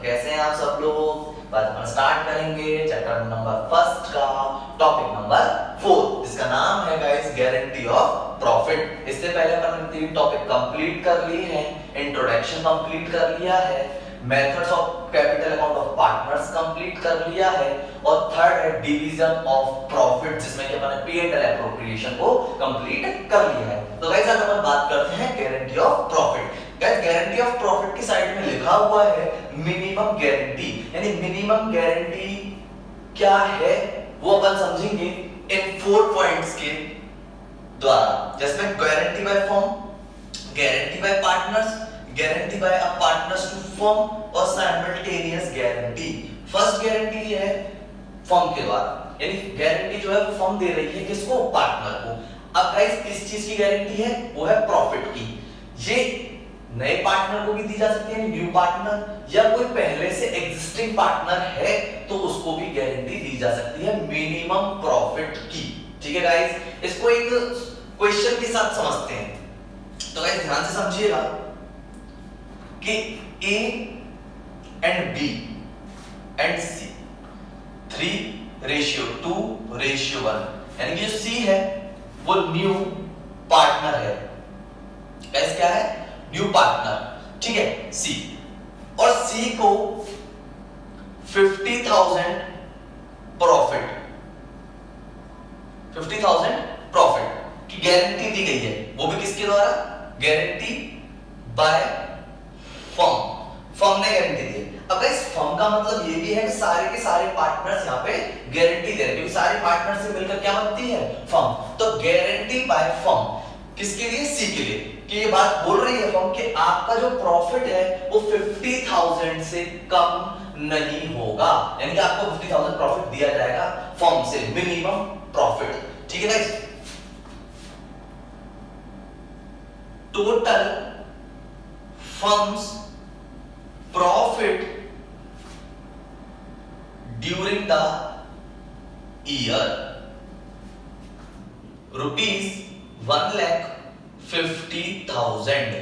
कैसे हैं आप सब लोग? आज हम स्टार्ट करेंगे चैप्टर नंबर फर्स्ट का टॉपिक नंबर 4 जिसका नाम है गाइस गारंटी ऑफ प्रॉफिट। इससे पहले अपन ने 3 टॉपिक कंप्लीट कर लिए हैं। इंट्रोडक्शन कंप्लीट कर लिया है, methods of capital account of partners complete कर लिया है और थर्ड है डिवीजन ऑफ प्रॉफिट जिसमें कि अपन P&L एप्रोप्रिएशन को कंप्लीट कर लिया है। तो गाइस आज अपन बात करते हैं guarantee of profit. Guys guarantee of profit की साइड में लिखा हुआ है मिनिमम गारंटी, यानी मिनिमम गारंटी क्या है वो अपन समझेंगे इन 4 पॉइंट्स के द्वारा, जिसमें guarantee by firm, guarantee by partners, guarantee by a partners to firm और साइमल्टेनियस गारंटी। फर्स्ट गारंटी है फर्म के द्वारा, यानी गारंटी जो है वो फर्म दे रही है किसको? पार्टनर को। अब गाइस किस चीज की गारंटी है? वो है प्रॉफिट की। ये नए पार्टनर को भी दी जा सकती है, न्यू पार्टनर, या कोई पहले से एग्जिस्टिंग पार्टनर है तो उसको भी गारंटी दी जा सकती है मिनिमम प्रॉफिट की। ठीक है गाइस, इसको एक क्वेश्चन के साथ समझते हैं। तो गाइस ध्यान से समझिएगा कि A and B and C 3:2:1, यानी कि जो C है वो न्यू पार्टनर है। गाइस क्या है? New partner. ठीक है, C और C को 50,000 प्रॉफिट, 50,000 प्रॉफिट की गारंटी दी गई है। वो भी किसके द्वारा? गारंटी बाय फर्म, फर्म ने गारंटी दी है। अब इस फर्म का मतलब ये भी है कि सारे के सारे पार्टनर्स यहाँ पे गारंटी दे रहे हैं, क्योंकि सारे पार्टनर से मिलकर क्या बनती है? फर्म। तो गारंटी बाय फर्म किसके लिए? सी के लिए, कि ये बात बोल रही है फर्म कि आपका जो प्रॉफिट है वो 50,000 से कम नहीं होगा, यानी कि आपको 50,000 प्रॉफिट दिया जाएगा फर्म से, मिनिमम प्रॉफिट। ठीक है guys, total firms profit during the year ₹1,50,000,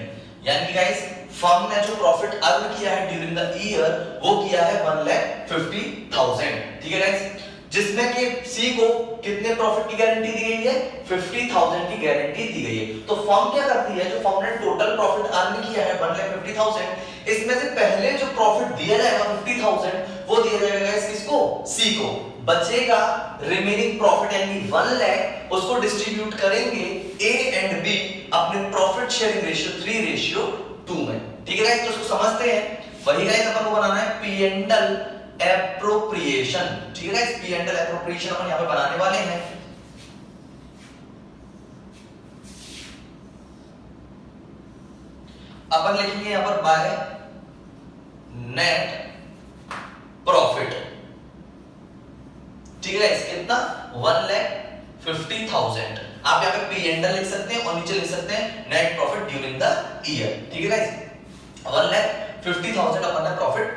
यानी कि गाइस फर्म ने जो प्रॉफिट अर्न किया है ड्यूरिंग द ईयर वो किया है 1,50,000। ठीक है गाइस, जिसमें कि सी को कितने प्रॉफिट की गारंटी दी गई है? 50,000 की गारंटी दी गई है। तो फर्म क्या करती है? जो फर्म ने टोटल प्रॉफिट अर्न किया है 1,50,000, इसमें से पहले जो प्रॉफिट दिया जाएगा 50,000 वो दिया जाएगा गाइस किसको? सी को। बचेगा रिमेनिंग प्रॉफिट यानी 1 लाख, उसको डिस्ट्रीब्यूट करेंगे ए एंड बी अपने प्रॉफिट शेयरिंग रेशियो 3:2 में। ठीक है गाइस, तो उसको समझते हैं। वही गाइस अपन को बनाना है P&L एप्रोप्रिएशन। ठीक है गाइस, P&L एप्रोप्रिएशन अपन यहां पे बनाने वाले हैं। अपन लिखेंगे यहां पर बाय नेट प्रॉफिट। ठीक है गाइस, कितना? 1,50,000। आप यहां पे P&L लिख सकते हैं और नीचे लिख सकते हैं net profit during the year. ठीक है गाइस, 1,50,000 अपन ने प्रॉफिट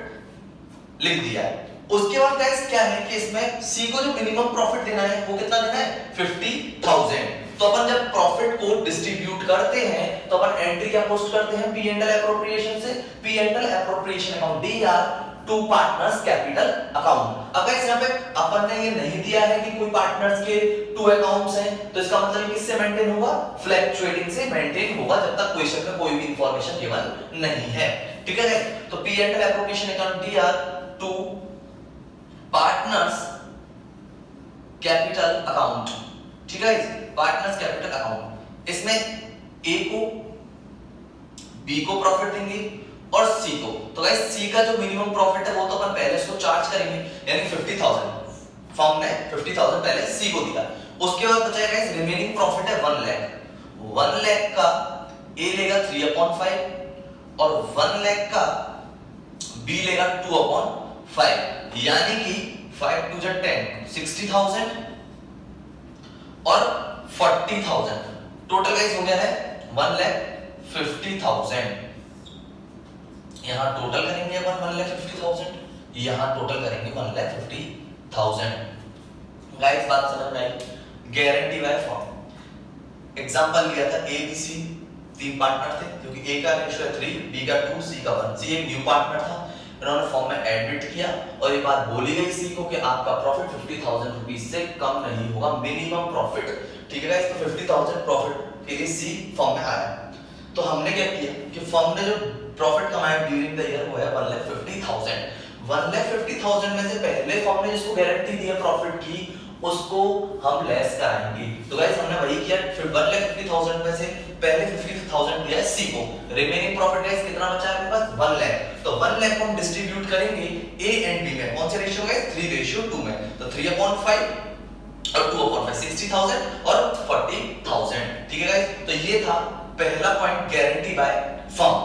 लिख दिया है। उसके बाद गाइस क्या है कि इसमें सी को जो मिनिमम प्रॉफिट देना है वो कितना देना है? 50,000। तो अपन जब प्रॉफिट को डिस्ट्रीब्यूट करते हैं तो अपन एंट्री क्या पोस्ट करते हैं P&L एप्रोप्रिएशन से? P&L appropriation account DR to partners capital account. अब गाइस यहाँ पे अपन ने ये नहीं दिया है कि कोई पार्टनर्स के 2 अकाउंट्स हैं, तो इसका मतलब किससे मेंटेन होगा? फ्लक्चुएटिंग से मेंटेन होगा जब तक क्वेश्चन में कोई भी इंफॉर्मेशन गिवन नहीं है। ठीक है, तो P&L appropriation account DR to partners capital account. ठीक है, पार्टनर्स कैपिटल अकाउंट, इसमें ए को, बी को प्रॉफिट देंगे और सी को। तो गाइस सी का जो मिनिमम प्रॉफिट है वो तो अपन पहले इसको चार्ज करेंगे, यानी 50,000 फर्म ने 50,000 पहले सी को दिया। उसके बाद बचा गाइस रिमेनिंग प्रॉफिट है 1 लाख। 1 लाख का ए लेगा 3/5 और 1 लाख का बी लेगा 2/5, यानी कि 5 2 10 60,000 और 40,000। टोटल गाइस हो गया है 1,50,000। यहां टोटल करेंगे अपन 1,50,000, यहां टोटल करेंगे 1,50,000। गाइस बात समझ में आई? गारंटी बाय फर्म एग्जांपल लिया था ए बी सी 3 पार्टनर थे, क्योंकि ए का रेशियो है 3, बी का 2, सी का 1। सी एक न्यू पार्टनर था, इन्होंने फॉर्म में एडमिट किया और ये बात बोली गई सी को कि आपका प्रॉफिट 50,000 रुपीस से कम नहीं होगा, मिनिमम प्रॉफिट। ठीक है गाइस, तो 50,000 प्रॉफिट के लिए सी फॉर्म में आया। तो हमने क्या किया कि फर्म ने जो प्रॉफिट कमाया ड्यूरिंग द ईयर वो है 1,50,000। 1,50,000 में से पहले फर्म ने जिसको गारंटी दी है प्रॉफिट की उसको हम लेस कराएंगे। तो गाइस हमने वही किया, फिर 1,50,000 में से पहले 50,000 दिया है सी को, रिमेनिंग प्रॉफिट गाइस कितना बचा है मेरे पास 1 लाख। तो 1 लाख को हम डिस्ट्रीब्यूट करेंगे ए एंड बी में, कौन से रेशियो गाइस 3:2 में। तो 3/5 और 2/5 60,000 और 40,000। ठीक है गाइस, तो ये था पहला पॉइंट गारंटी बाय फर्म।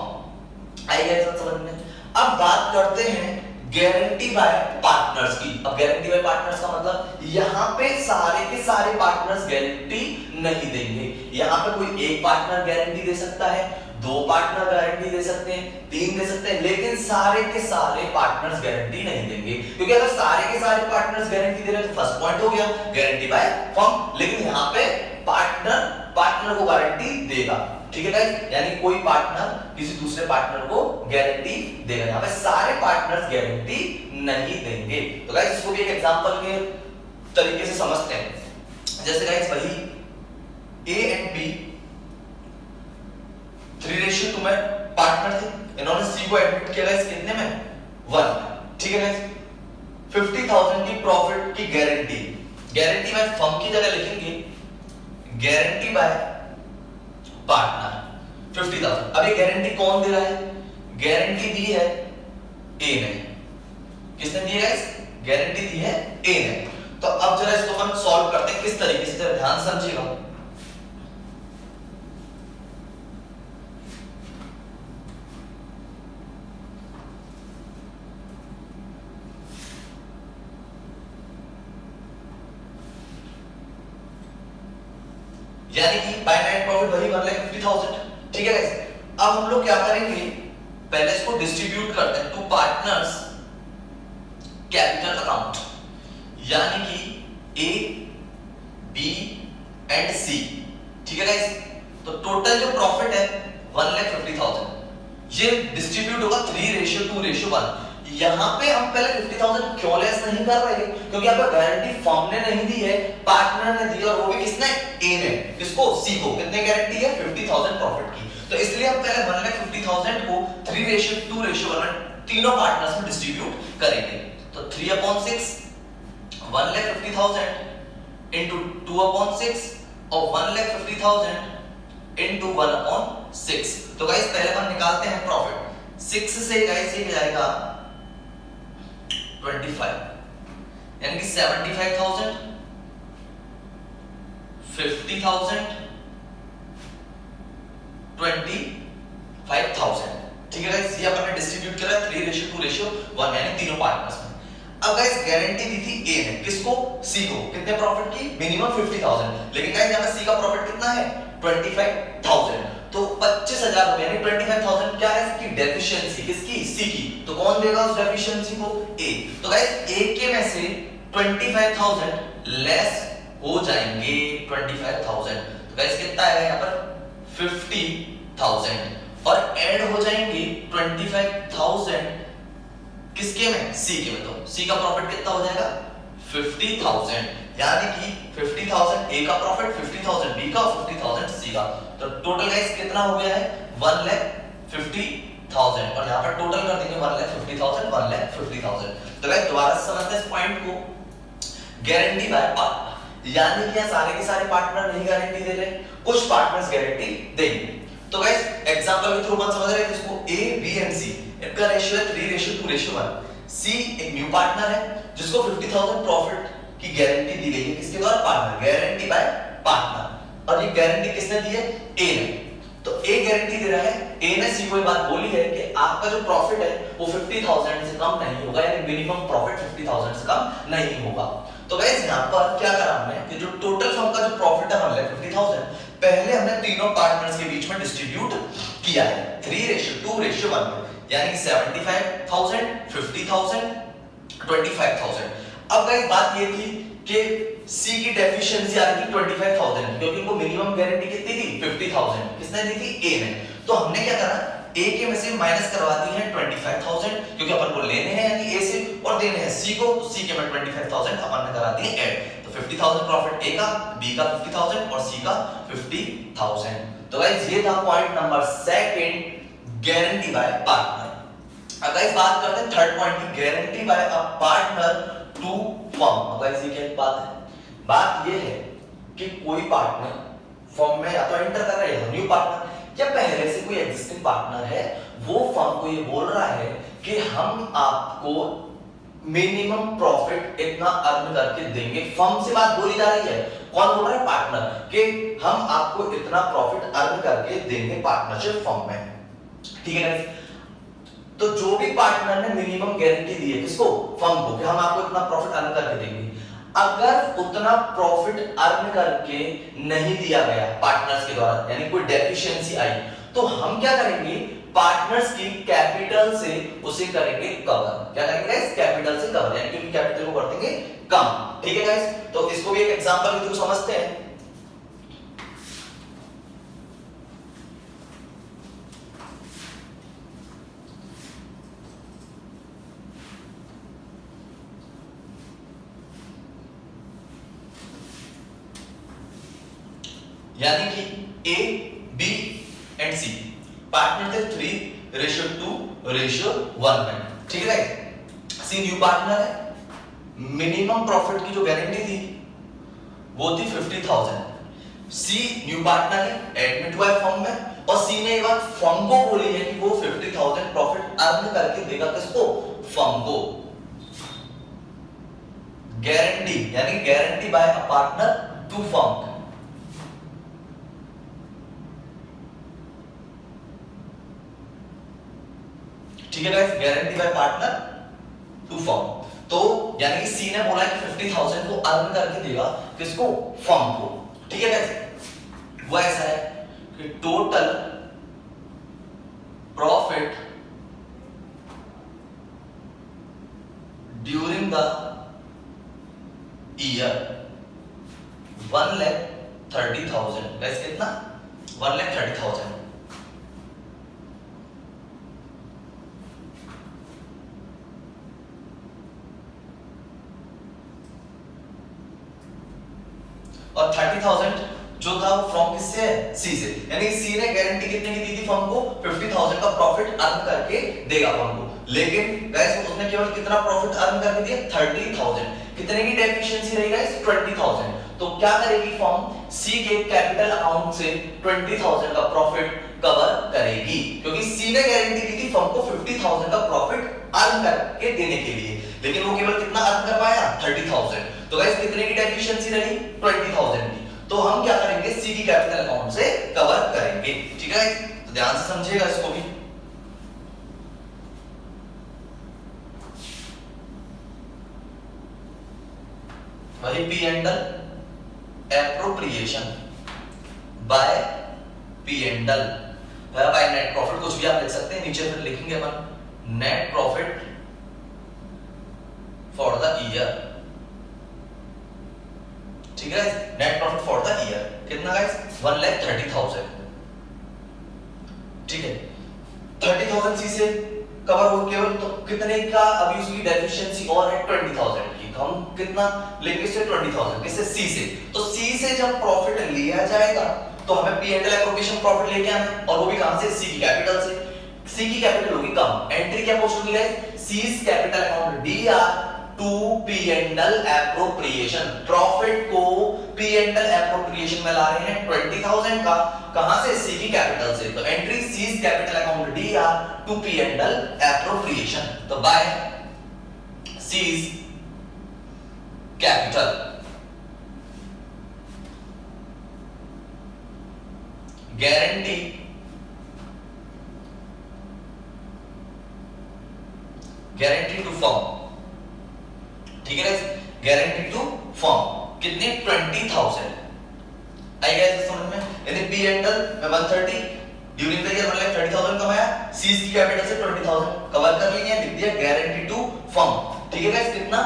आई गाइस समझ में। अब बात करते हैं गारंटी बाय पार्टनर्स की। अब गारंटी बाय पार्टनर्स का मतलब यहां पे सारे के सारे पार्टनर्स गारंटी नहीं देंगे। यहां पे कोई एक पार्टनर गारंटी दे सकता है, 2 पार्टनर गारंटी दे सकते हैं, 3 दे सकते हैं, लेकिन सारे के सारे पार्टनर्स गारंटी नहीं देंगे। क्योंकि अगर सारे के सारे पार्टनर्स गारंटी दे रहे हैं तो फर्स्ट पॉइंट हो गया गारंटी बाय फर्म, लेकिन यहां पे पार्टनर को गारंटी देगा। ठीक है गाइस, यानी कोई पार्टनर किसी दूसरे पार्टनर को गारंटी देगा। यहां पे सारे पार्टनर्स गारंटी नहीं देंगे। तो गाइस इसको भी एक एग्जांपल के तरीके से समझते हैं। जैसे गाइस वही ए एंड बी 3:2 में पार्टनर थे, इन्होंने सी को एडमिट किया गाइस कितने में 1। ठीक है गाइस, 50,000 की प्रॉफिट की गारंटी, गारंटी में फर्म की जगह लिखेंगे गारंटी बाय पार्टनर 50,000। अब ये गारंटी कौन दे रहा है, गारंटी दी है ए ने। किसने दी है गाइस, गारंटी दी है ए ने। तो अब जरा इसको हम सॉल्व करते हैं किस तरीके से, जरा ध्यान समझिएगा। यानी कि बाय नेट प्रॉफिट वही 1,50,000। ठीक है गाइस, अब हम लोग क्या करेंगे, पहले इसको डिस्ट्रीब्यूट करते हैं टू पार्टनर्स कैपिटल अकाउंट, यानी कि ए बी एंड सी। ठीक है गाइस, तो टोटल जो प्रॉफिट है 1,50,000 ये डिस्ट्रीब्यूट होगा 3:2:1। यहां पे हम पहले 50,000 क्यों लेस नहीं कर रहे, क्योंकि यहाँ पे गारंटी फर्म ने नहीं दी है, पार्टनर ने दी, और वो भी किसने, ए ने। किसको, सी को। कितने गारंटी है 50,000 प्रॉफिट की। तो इसलिए हम पहले 1,50,000 को 3:2:1 तीनों पार्टनर्स में डिस्ट्रीब्यूट करेंगे। तो 3/6 1,50,000 into 2/6 और 1,50,000 into 1/6। तो गाइस पहले हम निकालते हैं प्रॉफिट। 6 से गाइस ये जाएगा 25, यानी कि 75,000 50,000 25,000। ठीक है गाइस, ये अपन ने डिस्ट्रीब्यूट करा 3:2:1 यानी तीनों पार्टनर्स में। अब गाइस गारंटी दी थी ए ने, किसको, सी को। कितने प्रॉफिट की, मिनिमम 50,000। लेकिन गाइस यहां पे सी का प्रॉफिट कितना है 25,000। तो 25,000 रुपए यानी 25,000 क्या है इसकी डेफिशिएंसी, किसकी, सी की। तो कौन देगा उस डेफिशिएंसी को, ए। तो गाइस ए के में से 25,000 लेस हो जाएंगे 25,000। तो गाइस कितना आएगा यहाँ पर 50,000 और ऐड हो जाएंगे 25,000 किसके में, सी के में। तो सी का प्रॉफिट कितना हो जाएगा 50,000, यानी कि 50,000 ए का प्रॉफिट, 50,000 बी का और 50,000 सी का। तो टोटल गाइस कितना हो गया है 1,50,000 और यहाँ पर टोटल कर देंगे 1,50,000 1,50,000। तो गाइस दोबारा से समझते हैं इस पॉइंट को, गारंटी बाय पार्टनर, यानी कि सारे के सारे पार्टनर नहीं गारंटी दे रहे, कुछ पार्टनर्स गारंटी देंगे। तो गाइस एग्जांपल के थ्रू अपन समझ रहे हैं इसको, ए बी एंड सी इनका रेशियो है 3:2:1। सी एक न्यू पार्टनर है जिसको 50,000 प्रॉफिट की गारंटी दी गई है, किसके द्वारा, पार्टनर, गारंटी बाय पार्टनर। और ये गारंटी किसने दी है, ए ने। तो ए गारंटी दे रहा है, ए ने सी को ये बात बोली है कि आपका जो प्रॉफिट है वो 50,000 से कम नहीं होगा, यानी मिनिमम प्रॉफिट 50,000 से कम नहीं होगा। तो गाइस यहां पर क्या करा हमने कि जो टोटल फर्म का जो प्रॉफिट है 1,50,000 पहले हमने तीनों पार्टनर्स के बीच में डिस्ट्रीब्यूट किया है 3:2:1 में, यानी कि 75,000 50,000 25,000। अब गाइस बात ये थी कि सी की डेफिशिएंसी आ रही थी 25,000, क्योंकि उनको मिनिमम गारंटी कितनी थी 50,000, किसने दी थी, ए ने। तो हमने क्या करा, ए के में से माइनस करवा दी है 25,000 क्योंकि अपन को लेने हैं यानी ए से और देने हैं सी को, तो सी के में 25,000 अपन ने करा दिए ऐड। तो 50,000 प्रॉफिट ए का, बी का 50,000 और सी का 50,000। तो गाइस ये था point number second, guarantee by partner. अब गाइस बात करते हैं थर्ड पॉइंट की, guarantee by a partner to firm. अब गाइस ये क्या बात है? बात ये है कि कोई पार्टनर फर्म में या तो एंटर कर रहा है, न्यू पार्टनर, या पहले से कोई एग्जिस्टिंग पार्टनर है, वो फर्म को ये बोल रहा है कि हम आपको मिनिमम प्रॉफिट इतना अर्न करके देंगे। फर्म से बात बोली जा रही है, कौन बोल रहा है? पार्टनर, कि हम आपको इतना प्रॉफिट अर्न करके देंगे पार्टनरशिप फर्म में, ठीक है गाइस। तो जो भी पार्टनर ने मिनिमम गारंटी दी है किसको? फर्म को, कि हम आपको इतना प्रॉफिट अर्न करके देंगे। अगर उतना प्रॉफिट अर्न करके नहीं दिया गया पार्टनर्स के द्वारा, यानी कोई डेफिशिएंसी आई, तो हम क्या करेंगे? पार्टनर्स की कैपिटल से उसे करेंगे कवर। क्या करेंगे गाइस? कैपिटल से कवर, यानी कि कैपिटल को कर देंगे कम, ठीक है गाइस। तो इसको भी एक एग्जांपल के थ्रू समझते हैं। यानी कि ए, बी एंड सी पार्टनर थे 3:2:1 में, ठीक है। सी न्यू पार्टनर है, मिनिमम प्रॉफिट की जो गारंटी थी वो थी 50,000। सी न्यू पार्टनर है, एडमिट हुआ है फर्म में, और सी ने ये बात फर्म को बोली है कि वो 50,000 प्रॉफिट अर्न करके देगा किसको? फर्म को। गारंटी यानी guarantee by a partner to firm. ठीक है guys, guarantee by partner to firm. तो यानी कि सी ने बोला है कि 50,000 को अर्न करके देगा किसको? फर्म को, ठीक है गाइस। वो ऐसा है कि total profit during the year 1,30,000। Guys कितना? 1,30,000। और 30,000 जो था वो फ्रॉम किससे है? सी से। यानी सी ने गारंटी कितने की दी थी फर्म को? 50,000 का प्रॉफिट अर्न करके देगा फर्म को। लेकिन गाइस उसने केवल कितना प्रॉफिट अर्न करके दिया? 30,000। कितने की डेफिशिएंसी रही गाइस? 20,000। तो क्या करेगी फर्म? सी के कैपिटल अकाउंट से 20,000 का प्रॉफिट कवर करेगी, क्योंकि सी ने गारंटी दी थी फर्म को 50,000 का प्रॉफिट अर्न करके देने के लिए, लेकिन वो केवल कितना अर्न कर पाया? 30,000। तो गाइस कितने की डेफिशिएंसी रही? 20,000 की। तो हम क्या करेंगे? सी की कैपिटल अकाउंट से कवर करेंगे, ठीक है। तो ध्यान से समझिएगा इसको भी। वही P and L appropriation by P and L by net profit, कुछ भी आप लिख सकते हैं, नीचे फिर लिखेंगे अपन net profit for the year, ठीक है। Net profit for the year कितना गाइस? 1,30,000, ठीक है। 30,000 सी से कवर हो केवल, तो कितने का अभी उसकी डेफिशिएंसी और है? 20,000 की। तो हम कितना लेंगे इससे? 20,000 किससे? सी से। तो सी से जब प्रॉफिट लिया जाएगा तो हमें P and L appropriation profit लेके आना है, और वो भी कहां से? सी की कैपिटल से। सी की कैपिटल होगी कम, एंट्री क्या पोस्ट होगी guys? C's capital account DR to P and L appropriation. Profit को पी एंड एल एप्रोप्रिएशन में ला रहे हैं 20,000 का, कहां से? सी की कैपिटल से। तो entry C's capital account DR to P and L appropriation. तो by C's capital guarantee to firm, ठीक है गाइस। गारंटी टू फर्म कितने? 20,000। आई गाइस समझ में? यानी पी एंड एल में 130 ड्यूरिंग द ईयर 1,30,000 कमाया, सीज की कैपिटल से 20,000 कवर कर लिया, लिख दिया गारंटी टू फर्म, ठीक है गाइस। कितना?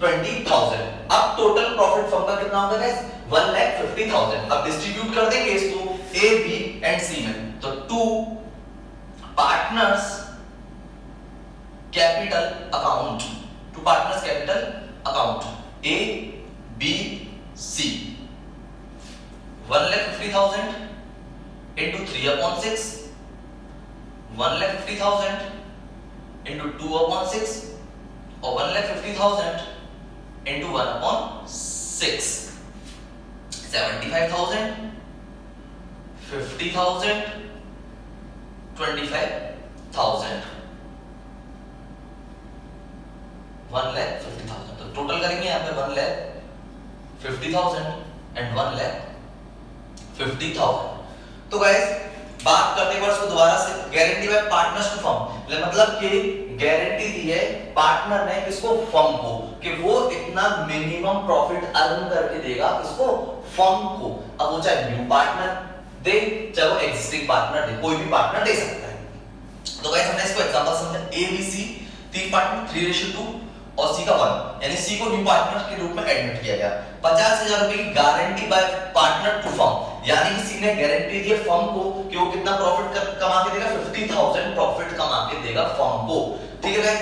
20,000। अब टोटल प्रॉफिट फर्म का कितना होगा गाइस? 1,50,000। अब डिस्ट्रीब्यूट कर देंगे इसको ए, बी एंड सी में, तो 2 partners capital account, to partners capital account A B C, 1,50,000 into 3/6, 1,50,000 into 2/6 और 1,50,000 into 1/6, 75,000, 50,000, 25,000, 1,50,000। तो टोटल करेंगे यहाँ पे 1,50,000 एंड 1,50,000। तो गाइस बात करते हैं इसको दोबारा से, guarantee by partners to firm, मतलब कि गारंटी दी है पार्टनर ने किसको, फर्म को, कि वो इतना मिनिमम प्रॉफिट अर्न करके देगा किसको, फर्म को। अब वो चाहे न्यू पार्टनर दे चाहे वो एग्जिस्टिंग पार्टनर दे, कोई भी पार्टनर दे सकता है। तो गाइस हमने इसको एग्जांपल समझा, ए बी सी तीन पार्टनर 3:2 और सी का 1, यानी सी को न्यू पार्टनर के रूप में एडमिट किया गया। 50,000 रुपए की guarantee by partner to firm, यानी कि सी ने गारंटी दी फर्म को कि वो कितना प्रॉफिट कमा के देगा, 50,000 प्रॉफिट कमा के देगा फर्म को। ठीक है गाइस,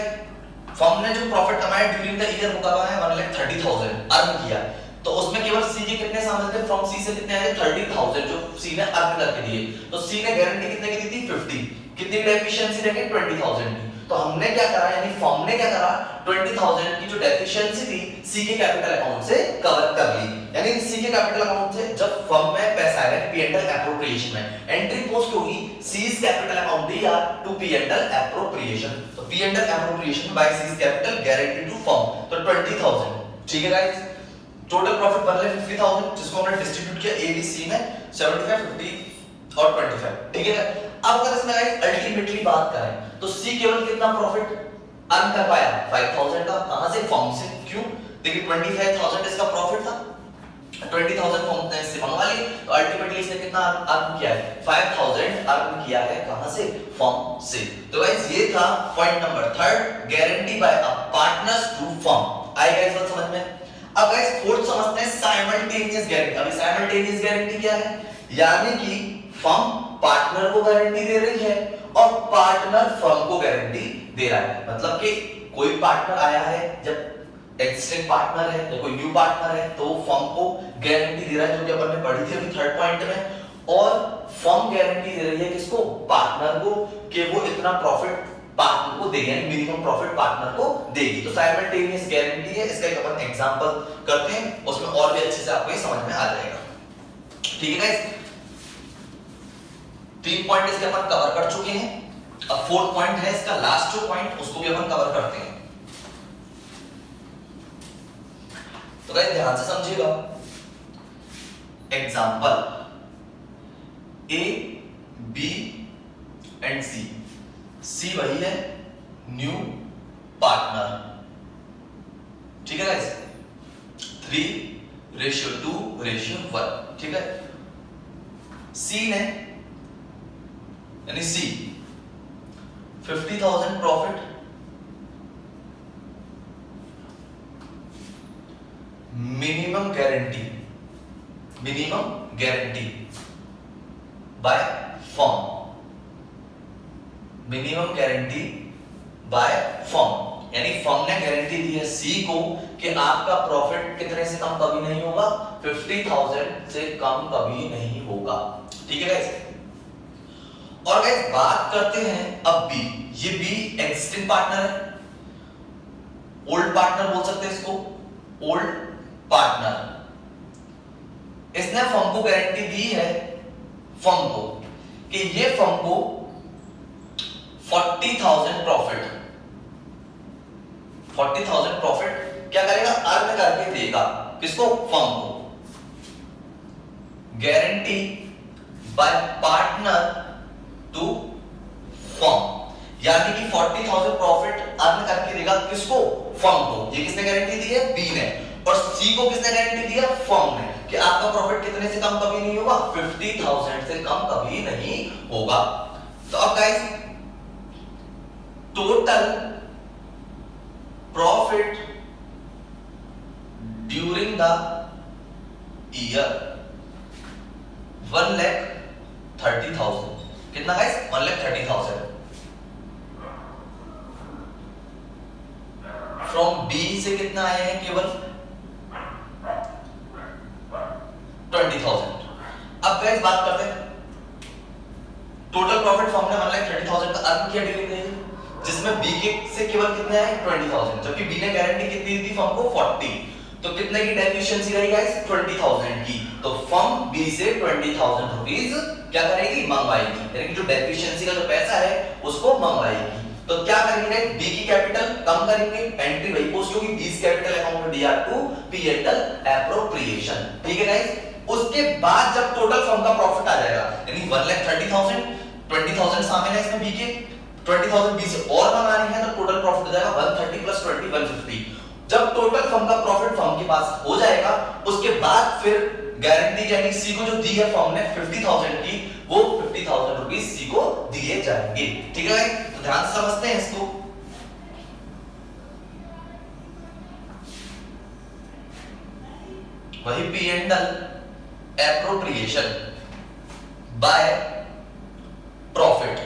फर्म ने जो प्रॉफिट कमाया ड्यूरिंग द ईयर वो कमाया 1,30,000 अर्न किया, तो उसमें केवल सी के कितने शामिल थे, फ्रॉम सी से कितने आए, 30,000 जो सी ने अर्न करके दिए। तो सी ने गारंटी कितने की दी थी, 50, कितनी डेफिशिएंसी रह गई, 20,000 की। तो हमने क्या करा, यानी फर्म ने क्या करा, 20,000 की जो डेफिशिएंसी थी सी के कैपिटल अकाउंट से कवर कर ली। यानी सी के कैपिटल अकाउंट से जब फर्म में पैसा आएगा पी&एल एप्रोप्रिएशन में, एंट्री पोस्ट होगी सीज कैपिटल अकाउंट या टू पी&एल एप्रोप्रिएशन। तो P and L appropriation by C's capital guarantee to firm, तो 20,000। ठीक है गाइस, टोटल प्रॉफिट 1,50,000 जिसको हमने डिस्ट्रीब्यूट किया ए बी सी में 75, 50 और 25। ठीक है, अब अगर इसमें गाइस अल्टीमेटली बात करें तो सी केवल कितना प्रॉफिट अर्न कर पाया, 5,000 का। कहां से, फर्म से। क्यों, देखिए 25,000 इसका प्रॉफिट था, 20,000 फर्म ने इससे मंगवा ली, तो अल्टीमेटली इसने कितना अर्न किया है, 5,000 अर्न किया है। कहां से, फर्म से। तो गाइस ये था point number 3, guarantee by partners to firm. आई गाइस बात समझ में। अब गाइस फोर्थ समझते हैं साइमल्टेनियस गारंटी। अभी साइमल्टेनियस गारंटी क्या है, यानी कि फर्म पार्टनर को गारंटी दे रही है और पार्टनर फर्म को गारंटी दे रहा है। मतलब कि कोई पार्टनर आया है, जब एक्जिस्टिंग पार्टनर है या कोई न्यू पार्टनर है तो फर्म को गारंटी दे रहा है, जो कि अपन ने पढ़ी थी अभी थर्ड पॉइंट में। और फर्म गारंटी दे रही है किसको, पार्टनर को, कि वो इतना प्रॉफिट पार्टनर को देगी, यानी मिनिमम प्रॉफिट पार्टनर को देगी। तो साइमल्टेनियस गारंटी है, इसका एक अपन एग्जांपल करते हैं, उसमें और भी अच्छे से आपको ये समझ में आ जाएगा। ठीक है गाइस, 3 पॉइंट इसके अपन कवर कर चुके हैं। अब 4th पॉइंट है इसका लास्ट जो पॉइंट, उसको भी अपन कवर करते हैं। तो गाइस ध्यान से समझिएगा, एग्जांपल ए बी एंड सी, सी वही है न्यू पार्टनर। ठीक है गाइस, 3:2:1। ठीक है, सी ने यानी सी 50,000 profit, minimum guarantee by firm, minimum guarantee by firm, यानी फर्म ने गारंटी दी है सी को कि आपका प्रॉफिट कितने से कम कभी नहीं होगा, 50,000 से कम कभी नहीं होगा। ठीक है गाइस, और गाइस बात करते हैं अब बी। ये बी एक्जिस्टिंग पार्टनर है, ओल्ड पार्टनर बोल सकते हैं इसको, ओल्ड पार्टनर। इसने फर्म को गारंटी दी है, फर्म को, कि ये फर्म को 40,000 प्रॉफिट क्या करेगा, अर्न करके देगा किसको, फर्म को। Guarantee by partner to firm, यानी कि 40,000 प्रॉफिट अर्न करके देगा किसको, फर्म को। ये किसने गारंटी दी है, बी ने। और सी को किसने गारंटी दी है, फर्म ने, कि आपका प्रॉफिट कितने से कम कभी नहीं होगा, 50,000 से कम कभी नहीं होगा। तो अब guys total profit during the year 1,30,000। कितना गाइस, 1,30,000। फ्रॉम बी से कितना आए हैं, केवल 20,000। अब गाइस बात करते हैं टोटल प्रॉफिट फर्म ने 1,30,000 का अर्न किया ड्यूरिंग द ईयर, जिसमें बी के से केवल कितने आए 20,000, जबकि बी ने गारंटी कितनी दी थी फर्म को 40, तो कितने की डेफिशिएंसी रही गाइस 20,000 की, तो फर्म बी से 20,000 रुपीस क्या करेगी, मंगवाएगी, यानी कि जो डेफिशिएंसी का जो पैसा है उसको मंगवाएगी। तो क्या करेंगे बी की कैपिटल कम करेंगे, एंट्री वही पोस्ट होगी, बीस कैपिटल अकाउंट में डीआर2 पी&एल एप्रोप्रिएशन, ठीक है गाइस। उसके बाद जब टोटल फर्म का प्रॉफिट आ जाएगा, यानी 1,30,000, 20,000 शामिल है इसमें बी के, 20,000 बी से और मंगानी है तो टोटल प्रॉफिट हो जाएगा 130 प्लस 20 150। जब टोटल फर्म का प्रॉफिट फर्म के पास हो जाएगा, उसके बाद फिर गारंटी यानी सी को जो दी है फर्म ने 50,000 की, वो 50,000 रुपीस सी को दिए जाएंगे, ठीक है भाई। तो ध्यान से समझते हैं इसको। वही पी&एल एप्रोप्रिएशन बाय प्रॉफिट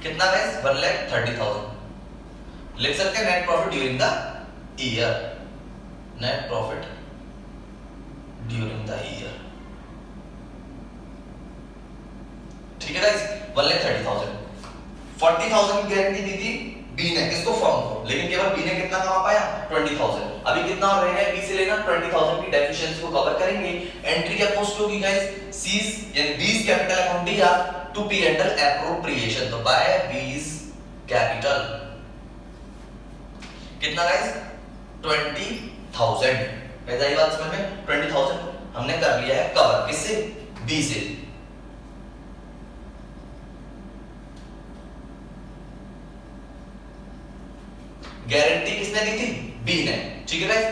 कितना है 1,30,000, लिख सकते हैं net profit during the year, net profit during the year, ठीक है गाइस। 1,30,000, 40,000 की गारंटी दी थी बी ने, किसको फर्म को, लेकिन केवल बी ने कितना कमा पाया 20,000। अभी कितना और रह गया बी से लेना 20,000 की डेफिशिएंसी को कवर करेंगे। एंट्री क्या पोस्ट होगी गाइस, सीज यानी बीस कैपिटल अकाउंट दिया टू पी&एल एप्रोप्रिएशन, तो बाय बीस कैपिटल कितना गाइस 20,000। पैदा ये बात समझ में, 20,000 हमने कर लिया है कवर, किससे, बी से। गारंटी किसने दी थी, बी ने, ठीक है गाइस,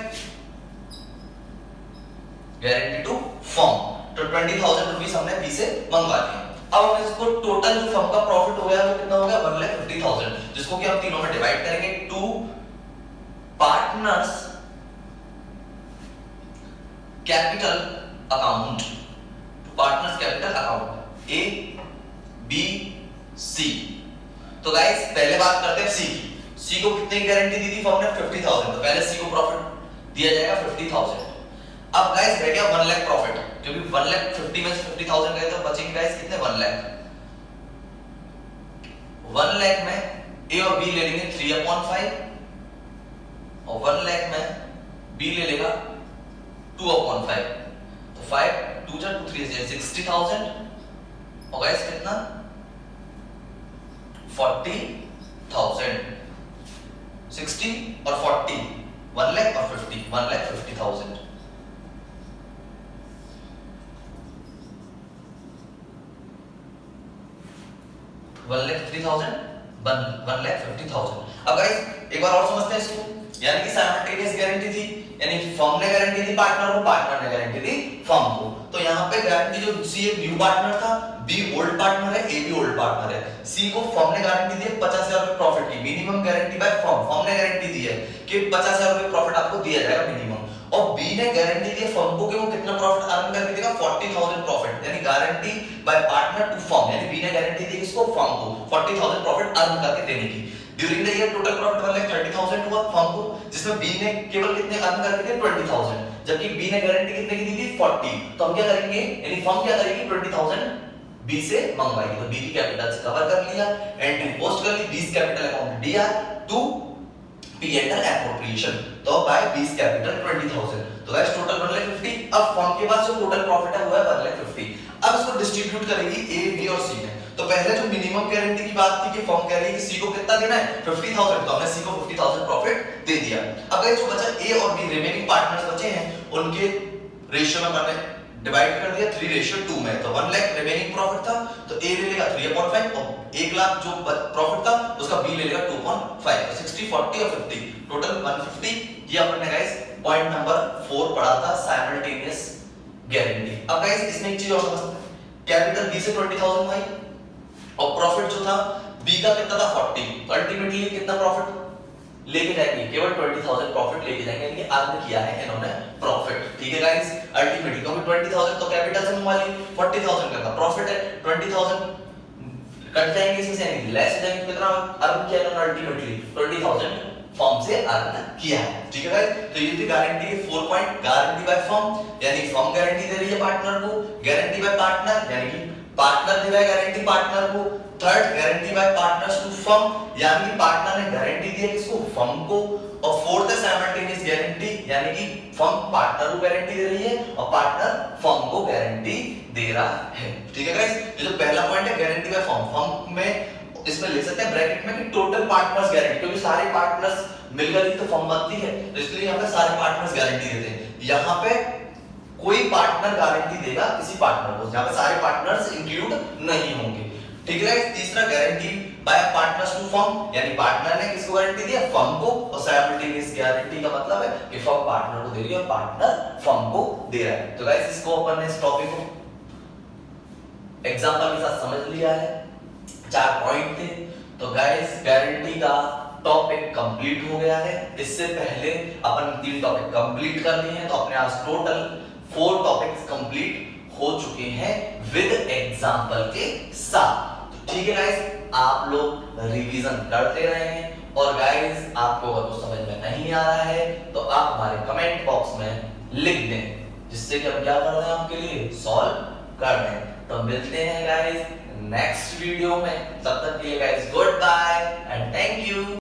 गारंटी टू फर्म, तो 20,000 रुपीस हमने बी से मंगवा लिया। अब हम इसको टोटल जो फर्म का प्रॉफिट हो गया वो कितना हो गया 1,50,000, जिसको कि हम तीनों में डिवाइड करेंगे, to partners capital account, partners capital account A B C. तो गाइस पहले बात करते हैं सी की, सी को कितने की गारंटी दी थी फर्म ने 50,000, तो पहले सी को प्रॉफिट दिया जाएगा 50,000। अब गाइस रह गया 1 लाख प्रॉफिट, क्योंकि 1,50,000 में से 50,000 गए तो बचेंगे गाइस कितने 1 लाख। 1 लाख में ए और बी ले लेंगे 3/5 और 1 लाख में बी ले लेगा 2/5, तो 5 2 जा 2 3 से 60,000 और गाइस कितना 40,000, 60 और 40 1 लाख और 50 1,50,000। $1,50,000। अब गाइस एक बार और समझते हैं इसको, यानी कि साइमल्टेनियस गारंटी थी, यानी फर्म ने गारंटी दी पार्टनर को, पार्टनर ने गारंटी दी फर्म को। तो यहाँ पे गारंटी जो सी एक न्यू पार्टनर था, बी ओल्ड पार्टनर है, ए भी ओल्ड पार्टनर है। सी को फर्म ने गारंटी दी 50,000 रुपए प्रॉफिट की, मिनिमम गारंटी बाय फर्म ने गारंटी दी है कि 50,000 रुपए प्रॉफिट आपको दिया जाएगा मिनिमम, और बी ने गारंटी दी फर्म को कि वो कितना प्रॉफिट अर्न करके देगा 40,000 प्रॉफिट, यानी guarantee by partner to firm, यानी बी ने गारंटी दी किसको फर्म को 40,000 प्रॉफिट अर्न करके देने की। During the year total profit 1,30,000 हुआ फर्म को, जिसमें बी ने केवल कितने अर्न करके दिए 20,000, जबकि बी ने गारंटी कितने की दी थी 40। तो हम क्या करेंगे, यानी फर्म क्या करेगी 20,000 बी से मंगवाएगी, तो बी की कैपिटल से कवर कर लिया, एंट्री पोस्ट कर ली, 20 capital account DR to P and L appropriation, तो बाय 20 कैपिटल 20,000, तो गाइस टोटल 1,50,000। अब फर्म के पास जो टोटल प्रॉफिट है वो है 1,50,000। अब इसको डिस्ट्रीब्यूट करेगी ए बी और सी में। तो पहले जो मिनिमम गारंटी की बात थी कि फर्म कह रही है कि सी को कितना देना है 50,000, तो हमने सी को 50,000 प्रॉफिट दे दिया। अब गाइस जो बचा ए और बी रिमेनिंग पार्टनर्स बचे हैं, उनके रेशियो में हमने डिवाइड कर दिया 3:2 में, तो 1 लाख रिमेनिंग प्रॉफिट था, तो ए ले लेगा 3/5 और 1 लाख जो प्रॉफिट था उसका बी ले लेगा 2.5, तो 60 40 और 50 टोटल 150। ये अपने गाइस पॉइंट नंबर 4 पढ़ा था साइमल्टेनियस गारंटी। अब गाइस इसमें एक चीज और समझते हैं, कैपिटल बी से 20,000 भाई और प्रॉफिट जो था बी का कितना था 40, तो अल्टीमेटली कितना प्रॉफिट लेके जाएंगे, केवल 20,000 प्रॉफिट लेके जाएंगे, यानी अर्न किया है इन्होंने प्रॉफिट, ठीक है गाइस। अल्टीमेटली क्योंकि 20,000 तो कैपिटल से मंगवा ली, 40,000 का प्रॉफिट है, 20,000 कट जाएंगे इसमें से, यानी लेस हो जाएंगे। कितना अर्न किया इन्होंने अल्टीमेटली 20,000 फर्म से अर्न किया है। ठीक है गाइस, तो ये थी गारंटी के 4 पॉइंट। गारंटी बाय फर्म यानी फर्म गारंटी दे रही है पार्टनर को, गारंटी बाय पार्टनर यानी कि पार्टनर दे रहा है गारंटी पार्टनर को, third guarantee by partners to firm यानी कि पार्टनर ने गारंटी दी है किसको, फर्म को, और फोर्थ है साइमल्टेनियस गारंटी यानी कि फर्म पार्टनर को गारंटी दे रही है और पार्टनर फर्म को गारंटी दे रहा है। ठीक है गाइस, ये जो पहला पॉइंट है गारंटी बाय फर्म, फर्म में इसमें ले सकते हैं ब्रैकेट में कि टोटल पार्टनर्स गारंटी, क्योंकि सारे पार्टनर्स मिलकर ही तो फर्म बनती है, तो इसलिए यहाँ पे सारे पार्टनर्स गारंटी देते हैं। यहाँ पे कोई पार्टनर गारंटी देगा किसी पार्टनर को, यहाँ पे सारे पार्टनर्स इंक्लूड नहीं होंगे। ठीक है, तीसरा guarantee by partners to firm यानी पार्टनर ने किसको गारंटी दी है, फर्म को, और साइमल्टेनियस गारंटी का मतलब है कि फर्म पार्टनर को दे रही है और पार्टनर फर्म को दे रहा है। तो गाइस इसको अपन ने इस टॉपिक को एग्जांपल के साथ समझ लिया है, 4 पॉइंट थे। तो गाइस गारंटी का टॉपिक कंप्लीट हो गया है। इससे पहले अपन 3 टॉपिक कंप्लीट कर लिए हैं, तो अपने आज टोटल 4 टॉपिक्स कंप्लीट हो चुके हैं विद एग्जांपल के साथ। तो ठीक है गाइस, आप लोग रिवीजन करते रहें, और गाइस आपको अगर कुछ समझ में नहीं आ रहा है तो आप हमारे कमेंट बॉक्स में लिख दें, जिससे कि हम क्या कर रहे हैं आपके लिए सॉल्व कर दें। तो मिलते हैं गाइस नेक्स्ट वीडियो में, तब तक के लिए guys goodbye and thank you.